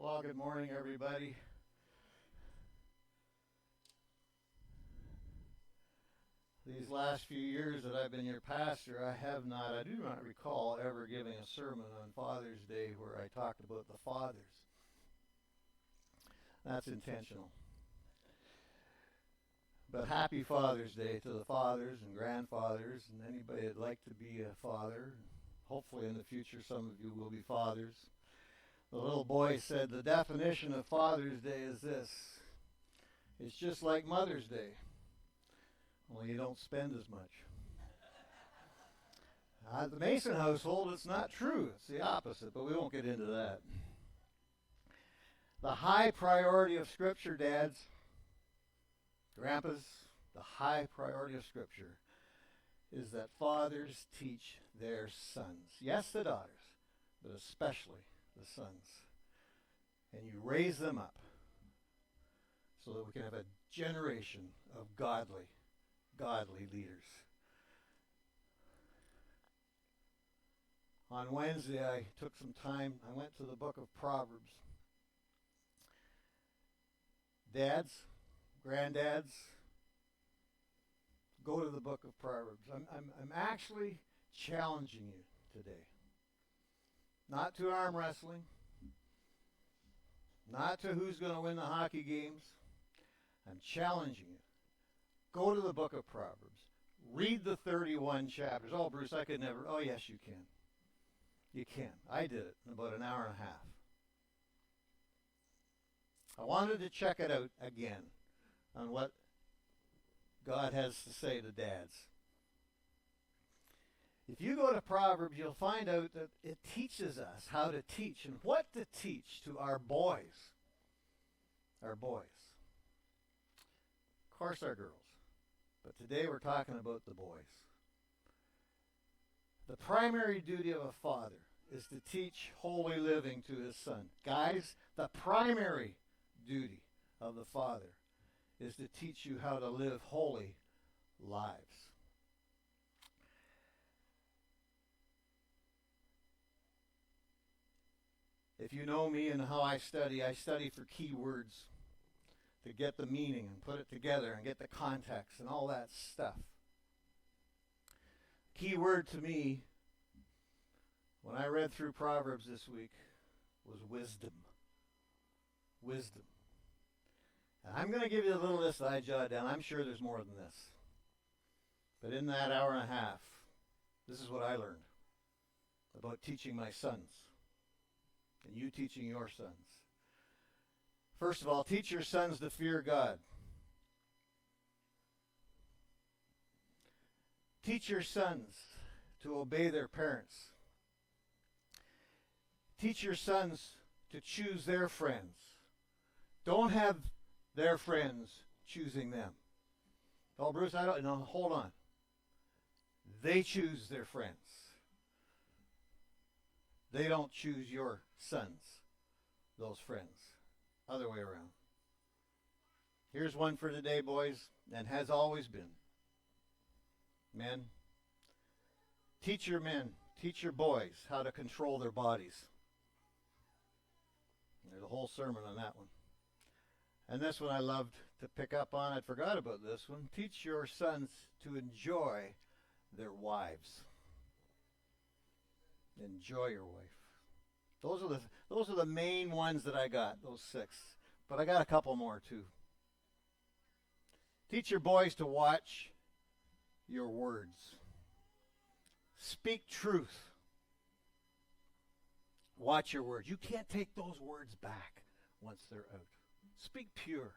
Well, good morning, everybody. These last few years that I've been your pastor, I do not recall ever giving a sermon on Father's Day where I talked about the fathers. That's intentional. But happy Father's Day to the fathers and grandfathers and anybody that'd like to be a father. Hopefully in the future some of you will be fathers. The little boy said the definition of Father's Day is this: it's just like Mother's Day, only you don't spend as much. At the Mason household, it's not true. It's the opposite, but we won't get into that. The high priority of Scripture, dads, grandpas, the high priority of Scripture is that fathers teach their sons. Yes, the daughters, but especially the sons. And you raise them up so that we can have a generation of godly leaders. On Wednesday, I took some time. I went to the book of Proverbs. Dads, granddads, go to the book of Proverbs. I'm actually challenging you today. Not to arm wrestling. Not to who's going to win the hockey games. I'm challenging you. Go to the book of Proverbs. Read the 31 chapters. Oh, Bruce, I could never. Oh, yes, you can. You can. I did it in about an hour and a half. I wanted to check it out again on what God has to say to dads. If you go to Proverbs, you'll find out that it teaches us how to teach and what to teach to our boys. Our boys. Of course, our girls. But today we're talking about the boys. The primary duty of a father is to teach holy living to his son. Guys, the primary duty of the father is to teach you how to live holy lives. If you know me and how I study for key words to get the meaning and put it together and get the context and all that stuff. Key word to me when I read through Proverbs this week was wisdom. Wisdom. And I'm going to give you a little list that I jotted down. I'm sure there's more than this. But in that hour and a half, this is what I learned about teaching my sons. And you teaching your sons. First of all, teach your sons to fear God. Teach your sons to obey their parents. Teach your sons to choose their friends. Don't have their friends choosing them. Oh, Bruce, I don't know. Hold on. They choose their friends. They don't choose your sons, those friends. Other way around. Here's one for today, boys, and has always been. Men, teach your boys how to control their bodies. There's a whole sermon on that one. And this one I loved to pick up on. I forgot about this one. Teach your sons to enjoy their wives. Enjoy your wife. Those are the main ones that I got, those 6. But I got a couple more too. Teach your boys to watch your words. Speak truth. Watch your words. You can't take those words back once they're out. Speak pure.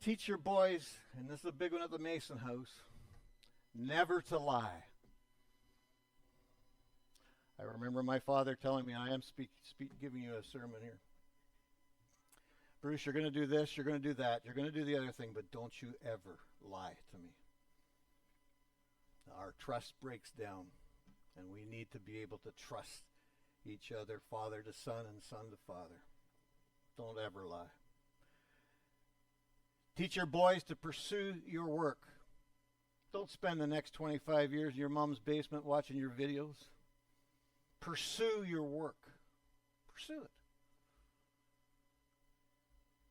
Teach your boys, and this is a big one at the Mason house, never to lie. I remember my father telling me, I am giving you a sermon here. Bruce, you're going to do this, you're going to do that, you're going to do the other thing, but don't you ever lie to me. Our trust breaks down, and we need to be able to trust each other, father to son and son to father. Don't ever lie. Teach your boys to pursue your work. Don't spend the next 25 years in your mom's basement watching your videos. Pursue your work. pursue it.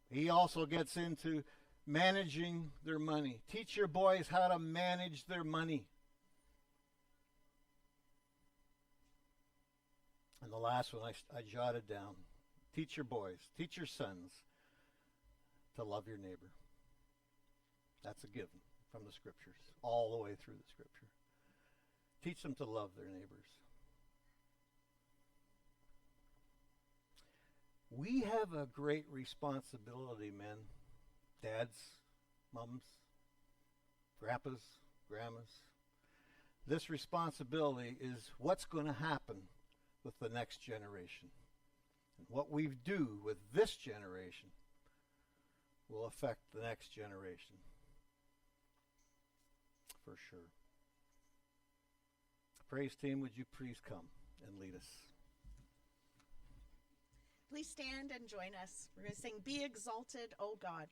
He also gets into managing their money. Teach your boys how to manage their money. And the last one I jotted down. Teach your boys, teach your sons to love your neighbor. That's a given from the scriptures, all the way through the scripture. Teach them to love their neighbors. We have a great responsibility, men, dads, mums, grandpas, grandmas. This responsibility is what's going to happen with the next generation. And what we do with this generation will affect the next generation. For sure. Praise team, would you please come and lead us? Please stand and join us. We're going to sing Be Exalted, O God.